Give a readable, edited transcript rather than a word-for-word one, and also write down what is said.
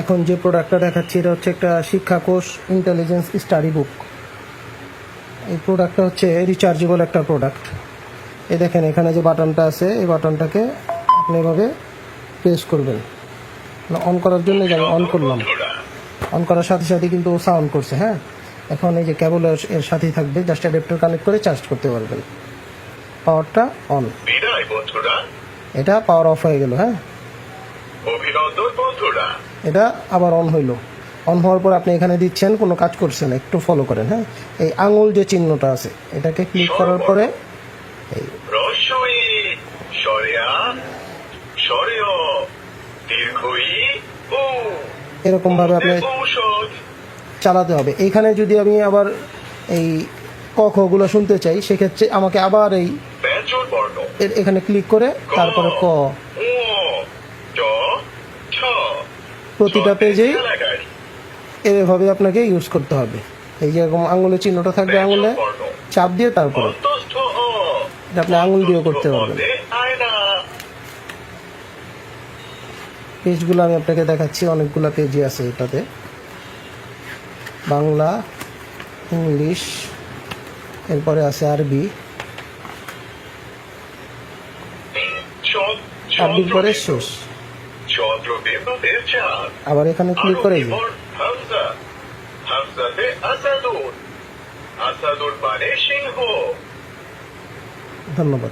এখন যে প্রোডাক্টটা দেখাচ্ছি এটা হচ্ছে একটা শিক্ষাকোষ ইন্টেলিজেন্স স্টাডি বুক। এই প্রোডাক্টটা হচ্ছে রিচার্জেবল একটা প্রোডাক্ট। এই দেখেন এখানে যে বাটনটা আছে এই বাটনটাকে আপনি এভাবে প্রেস করবেন অন করার জন্য। যে আমি অন করলাম, অন করার সাথে সাথে কিন্তু ও সাউন্ড করছে। হ্যাঁ, এখন এই যে কেবল এর সাথেই থাকবে, জাস্ট অ্যাডাপ্টার কানেক্ট করে চার্জ করতে পারবেন। পাওয়ারটা অন, এটা পাওয়ার অফ হয়ে গেল। হ্যাঁ, এটা আবার অন হইলো। অন হওয়ার পর আপনি এখানে দিচ্ছেন, কোনো কাজ করছেন, একটু ফলো করেন। হ্যাঁ, এই আঙুল যে চিহ্নটা আছে এটাকে ক্লিক করার পরে এই এরকম ভাবে আপনি চালাতে হবে। এইখানে যদি আমি আবার এই ক খ গুলো শুনতে চাই, সেক্ষেত্রে আমাকে আবার এই এখানে ক্লিক করে তারপরে ক, প্রতিটা পেজেই এভাবে আপনাকে ইউজ করতে হবে। এই যে এরকম আঙুলের চিহ্নটা থাকবে, আঙুলে চাপ দিয়ে তারপরে এটা আপনি আঙুল দিয়েও করতে পারবেন। পেজগুলো আমি আপনাকে দেখাচ্ছি, অনেকগুলো পেজই আছে এটাতে, বাংলা, ইংলিশ, এরপরে আছে আরবি, আরবির পরে শেষ। আবার এখানে ক্লিক করে ধন্যবাদ।